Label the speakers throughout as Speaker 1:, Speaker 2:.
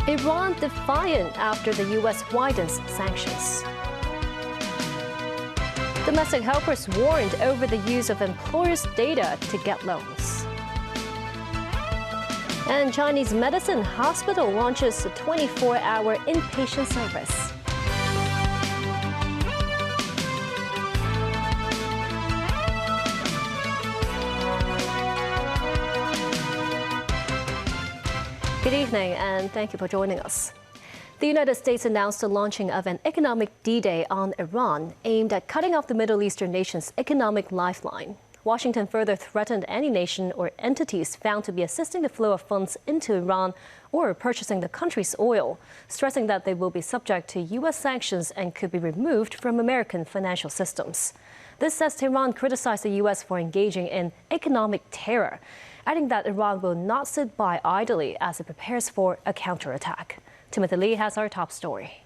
Speaker 1: Iran defiant after the U.S. widens sanctions. Domestic helpers warned over the use of employers' data to get loans. And Chinese medicine hospital launches a 24-hour inpatient service. Good evening, and thank you for joining us. The United States announced the launching of an economic D-Day on Iran aimed at cutting off the Middle Eastern nation's economic lifeline. Washington further threatened any nation or entities found to be assisting the flow of funds into Iran or purchasing the country's oil, stressing that they will be subject to U.S. sanctions and could be removed from American financial systems. This as Tehran criticized the U.S. for engaging in economic terror, adding that Iran will not sit by idly as it prepares for a counterattack. Timothy Lee has our top story.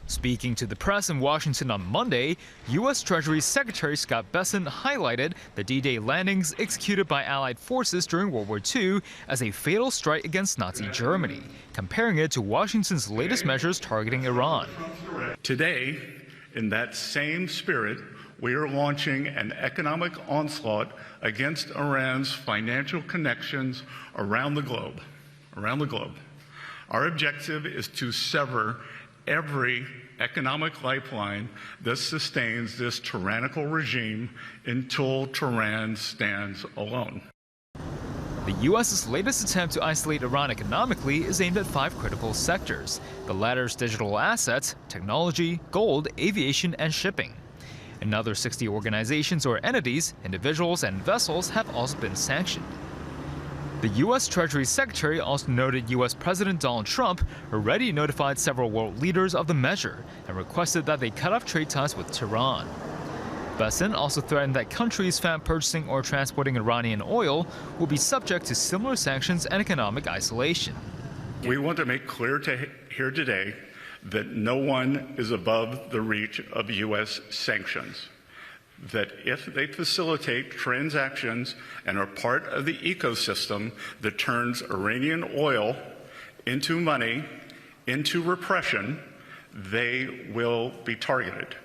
Speaker 2: Speaking to the press in Washington on Monday, U.S. Treasury Secretary Scott Bessent highlighted the D-Day landings executed by Allied forces during World War II as a fatal strike against Nazi Germany, comparing it to Washington's latest measures targeting Iran.
Speaker 3: Today, in that same spirit, we are launching an economic onslaught against Iran's financial connections around the globe. Our objective is to sever every economic lifeline that sustains this tyrannical regime until Tehran stands alone.
Speaker 2: The U.S.'s latest attempt to isolate Iran economically is aimed at 5 critical sectors, the latter's digital assets, technology, gold, aviation, and shipping. Another 60 organizations or entities, individuals, and vessels have also been sanctioned. The U.S. Treasury Secretary also noted U.S. President Donald Trump already notified several world leaders of the measure and requested that they cut off trade ties with Tehran. Bessent also threatened that countries found purchasing or transporting Iranian oil will be subject to similar sanctions and economic isolation.
Speaker 3: We want to make clear here today that no one is above the reach of U.S. sanctions, that if they facilitate transactions and are part of the ecosystem that turns Iranian oil into money, into repression, they will be targeted.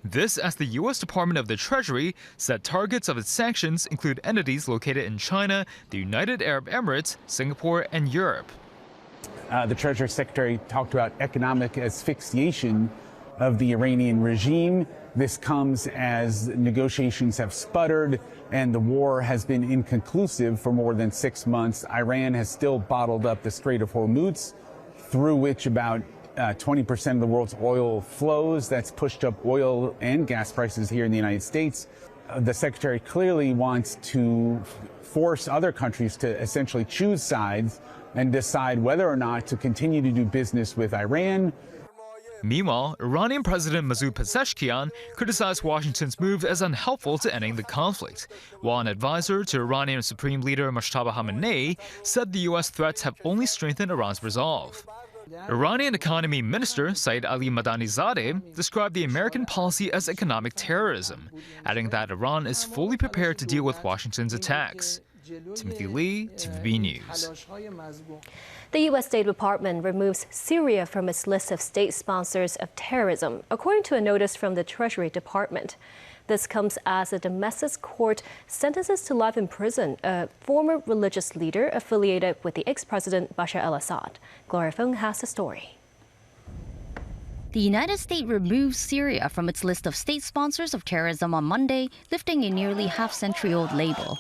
Speaker 2: This as the U.S. Department of the Treasury said targets of its sanctions include entities located in China, the United Arab Emirates, Singapore, and Europe.
Speaker 4: The Treasury Secretary talked about economic asphyxiation of the Iranian regime. This comes as negotiations have sputtered and the war has been inconclusive for more than 6 months. Iran has still bottled up the Strait of Hormuz, through which about 20% of the world's oil flows. That's pushed up oil and gas prices here in the United States. The Secretary clearly wants to force other countries to essentially choose sides and decide whether or not to continue to do business with Iran.
Speaker 2: Meanwhile, Iranian President Masoud Pezeshkian criticized Washington's move as unhelpful to ending the conflict, while an advisor to Iranian Supreme Leader Mojtaba Khamenei said the U.S. threats have only strengthened Iran's resolve. Iranian Economy Minister Saeed Ali Madanizadeh described the American policy as economic terrorism, adding that Iran is fully prepared to deal with Washington's attacks. Timothy Lee, TVB News.
Speaker 1: The U.S. State Department removes Syria from its list of state sponsors of terrorism, according to a notice from the Treasury Department. This comes as a Damascus court sentences to life in prison a former religious leader affiliated with the ex-president Bashar al-Assad. Gloria Fung has the story.
Speaker 5: The United States removed Syria from its list of state sponsors of terrorism on Monday, lifting a nearly half-century-old label.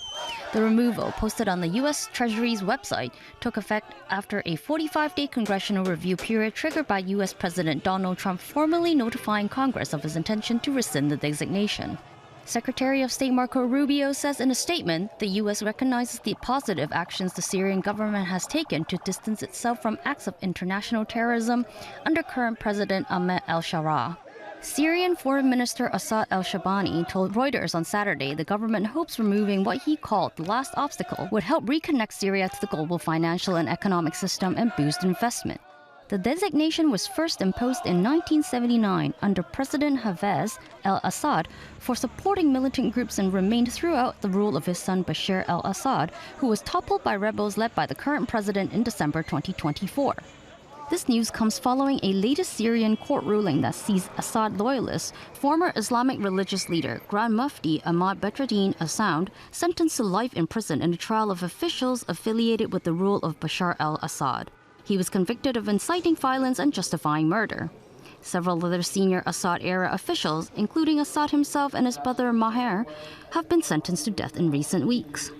Speaker 5: The removal, posted on the U.S. Treasury's website, took effect after a 45-day congressional review period triggered by U.S. President Donald Trump formally notifying Congress of his intention to rescind the designation. Secretary of State Marco Rubio says in a statement, the U.S. recognizes the positive actions the Syrian government has taken to distance itself from acts of international terrorism under current President Ahmed al-Sharaa. Syrian Foreign Minister Assad al-Shabani told Reuters on Saturday the government hopes removing what he called the last obstacle would help reconnect Syria to the global financial and economic system and boost investment. The designation was first imposed in 1979 under President Hafez al-Assad for supporting militant groups and remained throughout the rule of his son Bashar al-Assad, who was toppled by rebels led by the current president in December 2024. This news comes following a latest Syrian court ruling that sees Assad loyalists, former Islamic religious leader Grand Mufti Ahmad Badruddin Assound, sentenced to life in prison in a trial of officials affiliated with the rule of Bashar al-Assad. He was convicted of inciting violence and justifying murder. Several other senior Assad-era officials, including Assad himself and his brother Maher, have been sentenced to death in recent weeks.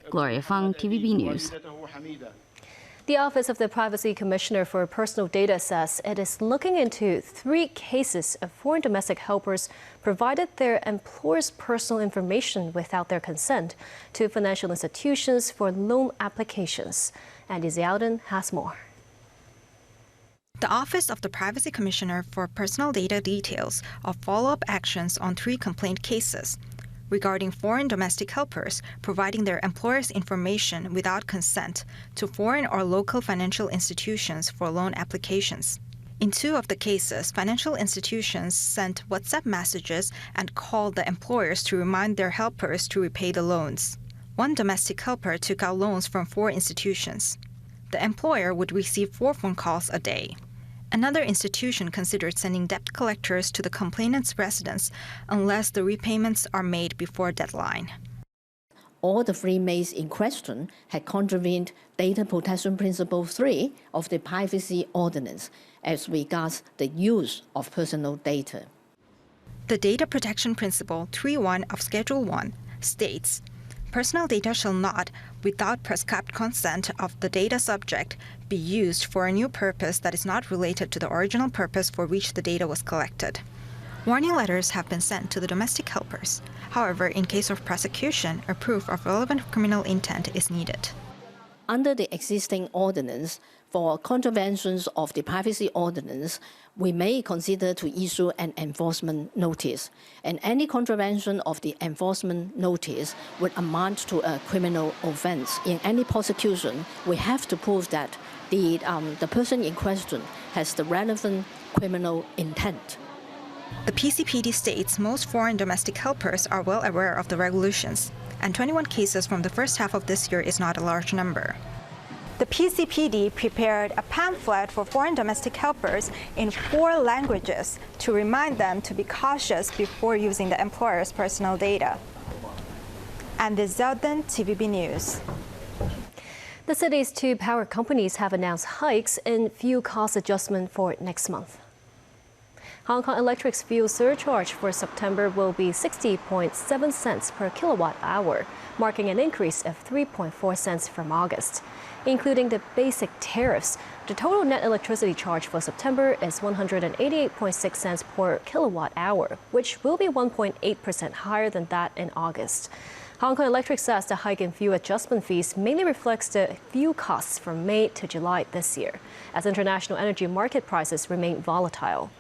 Speaker 5: Gloria Fang, TVB News.
Speaker 1: The Office of the Privacy Commissioner for Personal Data says it is looking into 3 cases of foreign domestic helpers provided their employers' personal information without their consent to financial institutions for loan applications. Andy Ziauden has more.
Speaker 6: The Office of the Privacy Commissioner for Personal Data details of follow-up actions on 3 complaint cases regarding foreign domestic helpers providing their employers' information without consent to foreign or local financial institutions for loan applications. In 2 of the cases, financial institutions sent WhatsApp messages and called the employers to remind their helpers to repay the loans. One domestic helper took out loans from 4 institutions. The employer would receive 4 phone calls a day. Another institution considered sending debt collectors to the complainant's residence unless the repayments are made before deadline.
Speaker 7: All the 3 maids in question had contravened Data Protection Principle 3 of the Privacy Ordinance as regards the use of personal data.
Speaker 6: The Data Protection Principle 3.1 of Schedule 1 states, personal data shall not, without prescribed consent of the data subject, be used for a new purpose that is not related to the original purpose for which the data was collected. Warning letters have been sent to the domestic helpers. However, in case of prosecution, a proof of relevant criminal intent is needed.
Speaker 7: Under the existing ordinance, for contraventions of the Privacy Ordinance, we may consider to issue an enforcement notice, and any contravention of the enforcement notice would amount to a criminal offense. In any prosecution, we have to prove that the person in question has the relevant criminal intent.
Speaker 6: The PCPD states most foreign domestic helpers are well aware of the regulations, and 21 cases from the first half of this year is not a large number. The PCPD prepared a pamphlet for foreign domestic helpers in 4 languages to remind them to be cautious before using the employer's personal data. And this is Zelden, TVB News.
Speaker 1: The city's 2 power companies have announced hikes in fuel cost adjustment for next month. Hong Kong Electric's fuel surcharge for September will be 60.7 cents per kilowatt hour, marking an increase of 3.4 cents from August. Including the basic tariffs, the total net electricity charge for September is 188.6 cents per kilowatt hour, which will be 1.8% higher than that in August. Hong Kong Electric says the hike in fuel adjustment fees mainly reflects the fuel costs from May to July this year, as international energy market prices remain volatile.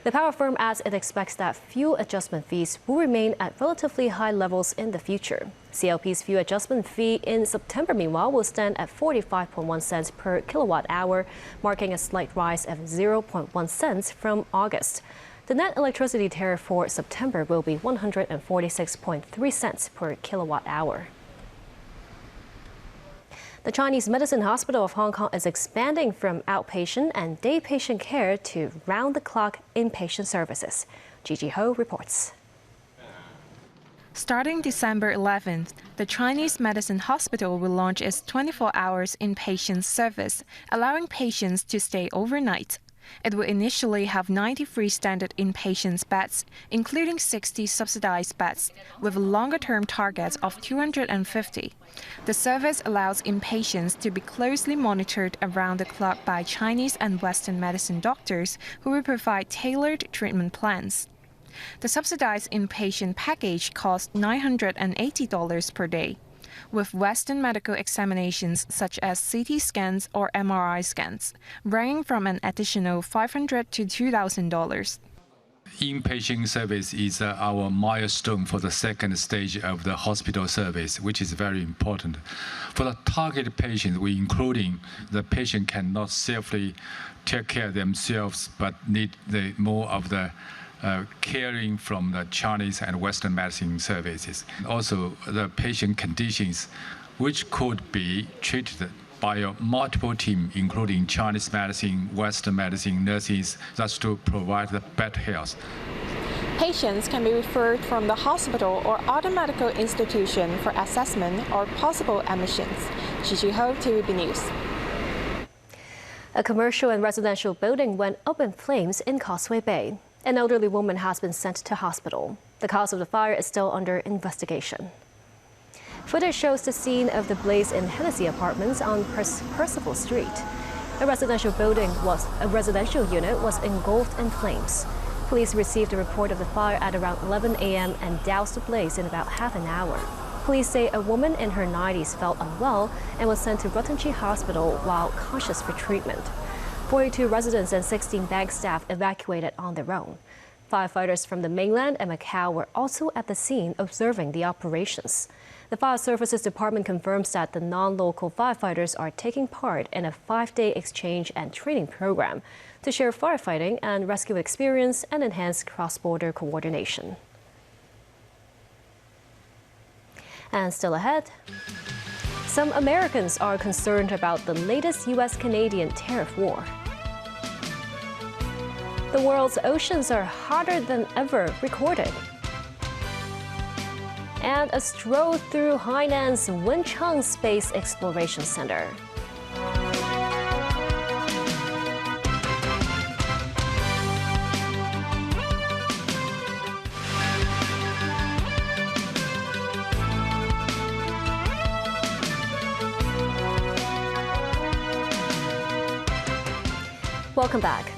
Speaker 1: The power firm adds it expects that fuel adjustment fees will remain at relatively high levels in the future. CLP's fuel adjustment fee in September, meanwhile, will stand at 45.1 cents per kilowatt hour, marking a slight rise of 0.1 cents from August. The net electricity tariff for September will be 146.3 cents per kilowatt hour. The Chinese Medicine Hospital of Hong Kong is expanding from outpatient and day patient care to round-the-clock inpatient services. Gigi Ho reports.
Speaker 8: Starting December 11th, the Chinese Medicine Hospital will launch its 24 hours inpatient service, allowing patients to stay overnight. It will initially have 93 standard inpatient beds, including 60 subsidized beds, with a longer-term target of 250. The service allows inpatients to be closely monitored around the clock by Chinese and Western medicine doctors who will provide tailored treatment plans. The subsidized inpatient package costs $980 per day, with Western medical examinations such as CT scans or MRI scans, ranging from an additional $500 to $2,000.
Speaker 9: inpatient service is our milestone for the second stage of the hospital service, which is very important. For the target patients, we including the patient cannot safely take care of themselves, but need more of the caring from the Chinese and Western medicine services. Also, the patient conditions, which could be treated by a multiple team, including Chinese medicine, Western medicine, nurses, that's to provide the better health.
Speaker 8: Patients can be referred from the hospital or other medical institution for assessment or possible admissions. Gigi Ho, TVB News.
Speaker 1: A commercial and residential building went up in flames in Causeway Bay. An elderly woman has been sent to hospital. The cause of the fire is still under investigation. Footage shows the scene of the blaze in Hennessy Apartments on Percival Street. A residential unit was engulfed in flames. Police received a report of the fire at around 11 a.m. and doused the blaze in about half an hour. Police say a woman in her 90s felt unwell and was sent to Rottenchi Hospital while conscious for treatment. 42 residents and 16 bank staff evacuated on their own. Firefighters from the mainland and Macau were also at the scene observing the operations. The Fire Services Department confirms that the non-local firefighters are taking part in a 5-day exchange and training program to share firefighting and rescue experience and enhance cross-border coordination. And still ahead, some Americans are concerned about the latest U.S.-Canadian tariff war. The world's oceans are hotter than ever recorded. And a stroll through Hainan's Wencheng Space Exploration Center. Welcome back.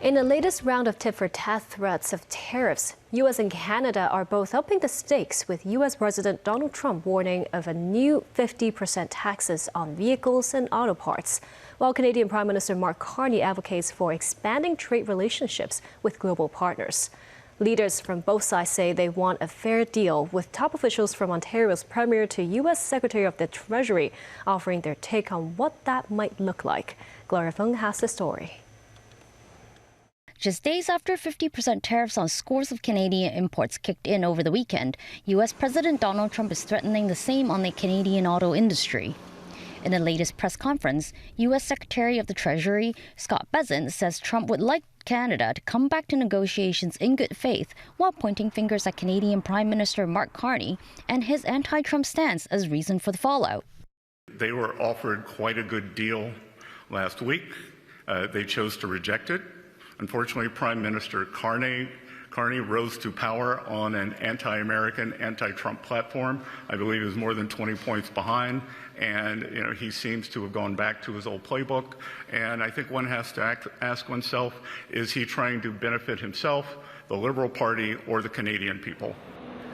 Speaker 1: In the latest round of tit-for-tat threats of tariffs, U.S. and Canada are both upping the stakes, with U.S. President Donald Trump warning of a new 50% taxes on vehicles and auto parts, while Canadian Prime Minister Mark Carney advocates for expanding trade relationships with global partners. Leaders from both sides say they want a fair deal, with top officials from Ontario's Premier to U.S. Secretary of the Treasury offering their take on what that might look like. Gloria Feng has the story.
Speaker 5: Just days after 50% tariffs on scores of Canadian imports kicked in over the weekend, U.S. President Donald Trump is threatening the same on the Canadian auto industry. In the latest press conference, U.S. Secretary of the Treasury Scott Bessent says Trump would like Canada to come back to negotiations in good faith, while pointing fingers at Canadian Prime Minister Mark Carney and his anti-Trump stance as reason for the fallout.
Speaker 3: They were offered quite a good deal last week. They chose to reject it. Unfortunately, Prime Minister Carney rose to power on an anti-American, anti-Trump platform. I believe he was more than 20 points behind, and he seems to have gone back to his old playbook. And I think one has to ask oneself, is he trying to benefit himself, the Liberal Party, or the Canadian people?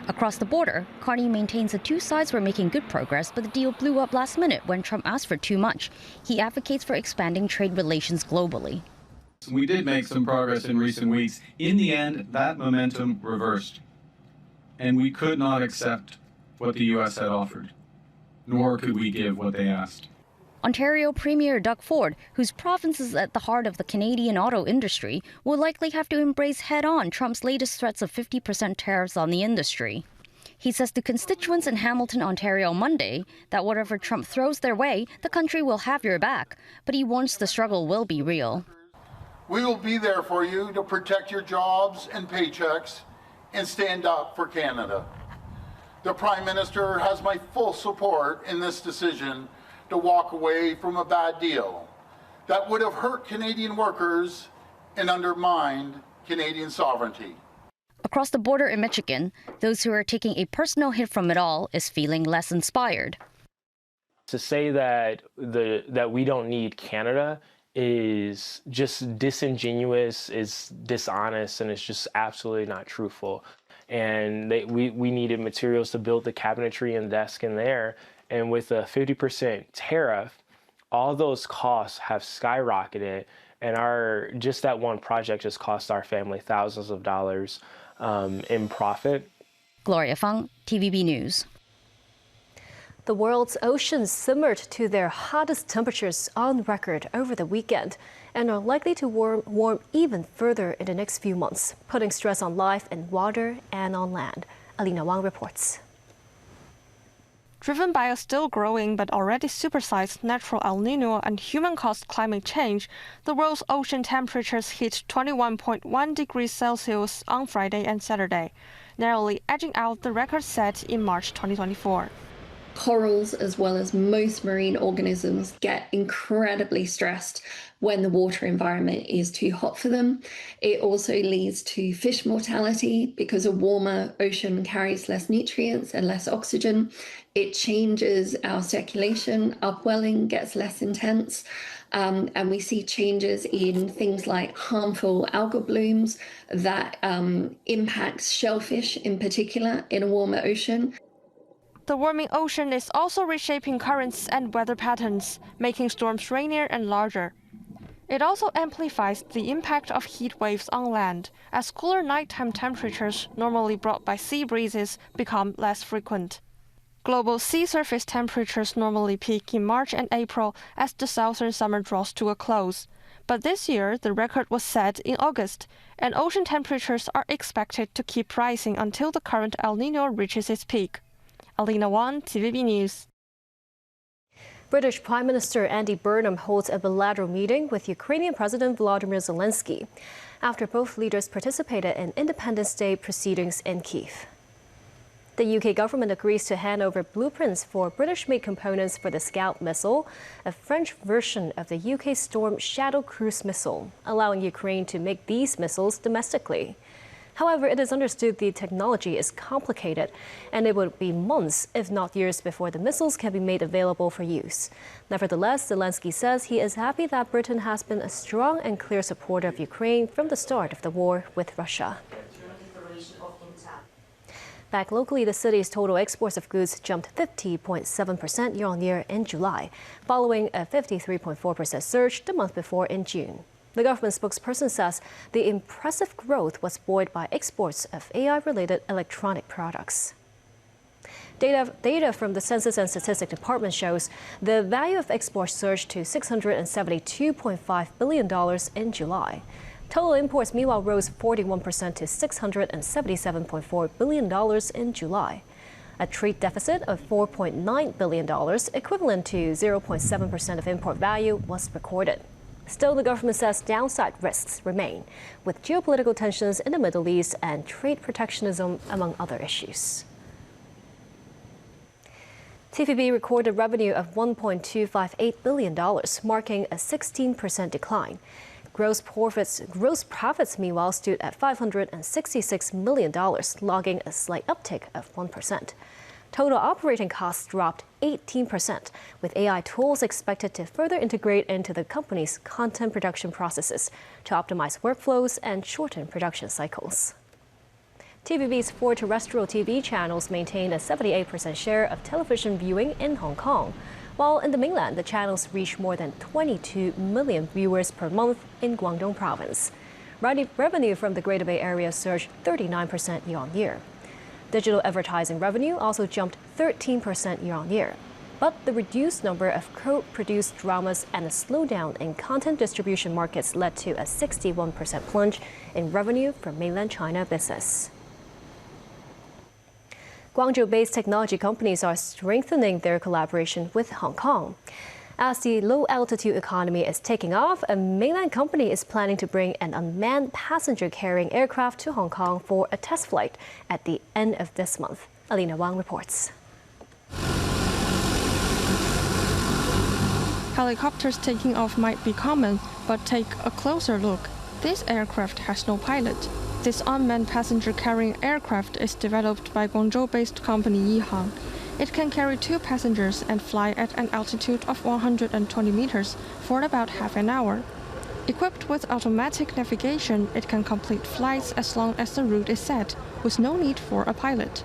Speaker 5: Across the border, Carney maintains the two sides were making good progress, but the deal blew up last minute when Trump asked for too much. He advocates for expanding trade relations globally.
Speaker 10: We did make some progress in recent weeks. In the end, that momentum reversed. And we could not accept what the U.S. had offered, nor could we give what they asked.
Speaker 5: Ontario Premier Doug Ford, whose province is at the heart of the Canadian auto industry, will likely have to embrace head-on Trump's latest threats of 50% tariffs on the industry. He says to constituents in Hamilton, Ontario Monday that whatever Trump throws their way, the country will have your back, but he warns the struggle will be real.
Speaker 11: We will be there for you to protect your jobs and paychecks and stand up for Canada. The Prime Minister has my full support in this decision to walk away from a bad deal that would have hurt Canadian workers and undermined Canadian sovereignty.
Speaker 5: Across the border in Michigan, those who are taking a personal hit from it all is feeling less inspired.
Speaker 12: To say that we don't need Canada is just disingenuous, is dishonest, and it's just absolutely not truthful. And we needed materials to build the cabinetry and desk in there. And with a 50% tariff, all those costs have skyrocketed. And just that one project just cost our family thousands of dollars in profit.
Speaker 5: Gloria Fung, TVB News.
Speaker 1: The world's oceans simmered to their hottest temperatures on record over the weekend and are likely to warm even further in the next few months, putting stress on life in water and on land. Alina Wang reports.
Speaker 13: Driven by a still growing but already supersized natural El Niño and human-caused climate change, the world's ocean temperatures hit 21.1 degrees Celsius on Friday and Saturday, narrowly edging out the record set in March 2024.
Speaker 14: Corals, as well as most marine organisms, get incredibly stressed when the water environment is too hot for them. It also leads to fish mortality because a warmer ocean carries less nutrients and less oxygen. It changes our circulation, upwelling gets less intense, and we see changes in things like harmful algal blooms that impacts shellfish in particular in a warmer ocean.
Speaker 13: The warming ocean is also reshaping currents and weather patterns, making storms rainier and larger. It also amplifies the impact of heat waves on land, as cooler nighttime temperatures normally brought by sea breezes become less frequent. Global sea surface temperatures normally peak in March and April as the southern summer draws to a close. But this year, the record was set in August, and ocean temperatures are expected to keep rising until the current El Niño reaches its peak. Alina Wang, TVB News.
Speaker 1: British Prime Minister Andy Burnham holds a bilateral meeting with Ukrainian President Volodymyr Zelensky after both leaders participated in Independence Day proceedings in Kyiv. The UK government agrees to hand over blueprints for British-made components for the Scout missile, a French version of the UK Storm Shadow cruise missile, allowing Ukraine to make these missiles domestically. However, it is understood the technology is complicated, and it would be months, if not years, before the missiles can be made available for use. Nevertheless, Zelensky says he is happy that Britain has been a strong and clear supporter of Ukraine from the start of the war with Russia. Back locally, the city's total exports of goods jumped 50.7% year-on-year in July, following a 53.4% surge the month before in June. The government spokesperson says the impressive growth was buoyed by exports of AI-related electronic products. Data from the Census and Statistics Department shows the value of exports surged to $672.5 billion in July. Total imports, meanwhile, rose 41% to $677.4 billion in July. A trade deficit of $4.9 billion, equivalent to 0.7% of import value, was recorded. Still, the government says downside risks remain, with geopolitical tensions in the Middle East and trade protectionism, among other issues. TVB recorded revenue of $1.258 billion, marking a 16% decline. Gross profits, meanwhile, stood at $566 million, logging a slight uptick of 1%. Total operating costs dropped 18%, with AI tools expected to further integrate into the company's content production processes to optimize workflows and shorten production cycles. TVB's 4 terrestrial TV channels maintain a 78% share of television viewing in Hong Kong, while in the mainland, the channels reach more than 22 million viewers per month in Guangdong province. Revenue from the Greater Bay Area surged 39% year-on-year. Digital advertising revenue also jumped 13% year-on-year. But the reduced number of co-produced dramas and a slowdown in content distribution markets led to a 61% plunge in revenue from mainland China business. Guangzhou-based technology companies are strengthening their collaboration with Hong Kong. As the low-altitude economy is taking off, a mainland company is planning to bring an unmanned passenger-carrying aircraft to Hong Kong for a test flight at the end of this month. Alina Wang reports.
Speaker 13: Helicopters taking off might be common, but take a closer look. This aircraft has no pilot. This unmanned passenger-carrying aircraft is developed by Guangzhou-based company Yihang. It can carry 2 passengers and fly at an altitude of 120 meters for about half an hour. Equipped with automatic navigation, it can complete flights as long as the route is set, with no need for a pilot.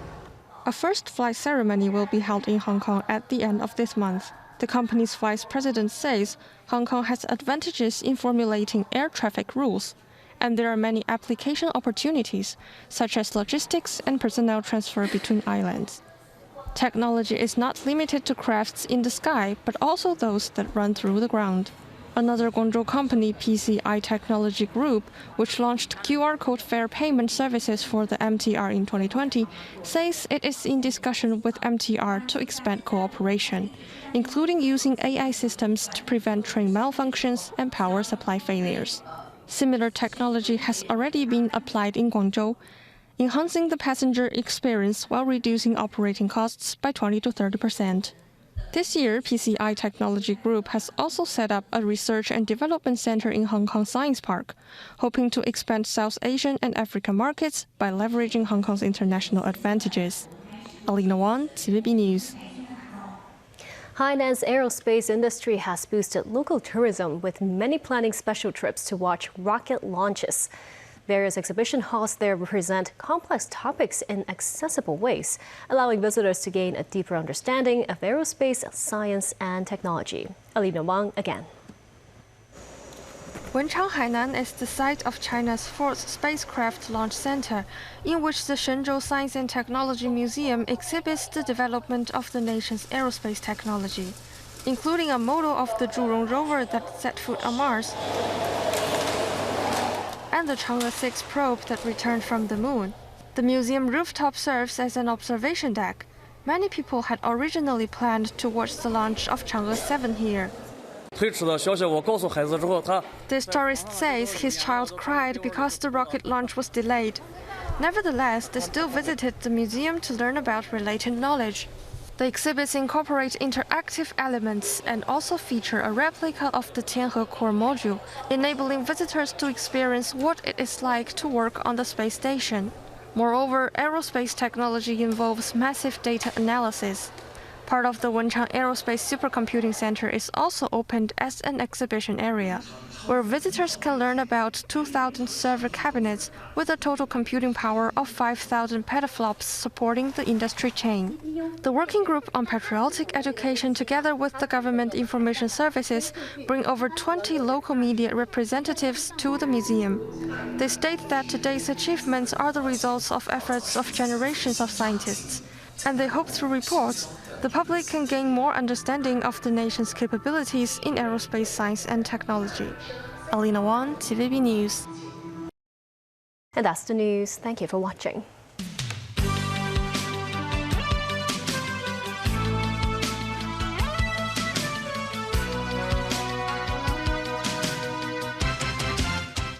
Speaker 13: A first flight ceremony will be held in Hong Kong at the end of this month. The company's vice president says Hong Kong has advantages in formulating air traffic rules, and there are many application opportunities, such as logistics and personnel transfer between islands. Technology is not limited to crafts in the sky, but also those that run through the ground. Another Guangzhou company, PCI Technology Group, which launched QR code fare payment services for the MTR in 2020, says it is in discussion with MTR to expand cooperation, including using AI systems to prevent train malfunctions and power supply failures. Similar technology has already been applied in Guangzhou, enhancing the passenger experience while reducing operating costs by 20 to 30%. This year, PCI Technology Group has also set up a research and development center in Hong Kong Science Park, hoping to expand South Asian and African markets by leveraging Hong Kong's international advantages. Alina Wang, TVB News.
Speaker 1: Hainan's aerospace industry has boosted local tourism, with many planning special trips to watch rocket launches. Various exhibition halls there represent complex topics in accessible ways, allowing visitors to gain a deeper understanding of aerospace, science, and technology. Alina Wang again.
Speaker 13: Wenchang, Hainan is the site of China's 4th spacecraft launch center, in which the Shenzhou Science and Technology Museum exhibits the development of the nation's aerospace technology, including a model of the Zhurong rover that set foot on Mars, and the Chang'e 6 probe that returned from the moon. The museum rooftop serves as an observation deck. Many people had originally planned to watch the launch of Chang'e 7 here. This tourist says his child cried because the rocket launch was delayed. Nevertheless, they still visited the museum to learn about related knowledge. The exhibits incorporate interactive elements and also feature a replica of the Tianhe core module, enabling visitors to experience what it is like to work on the space station. Moreover, aerospace technology involves massive data analysis. Part of the Wenchang Aerospace Supercomputing Center is also opened as an exhibition area, where visitors can learn about 2,000 server cabinets with a total computing power of 5,000 petaflops supporting the industry chain. The Working Group on Patriotic Education, together with the Government Information Services, bring over 20 local media representatives to the museum. They state that today's achievements are the results of efforts of generations of scientists, and they hope through reports the public can gain more understanding of the nation's capabilities in aerospace science and technology. Alina Wang, TVB News.
Speaker 1: And that's the news. Thank you for watching.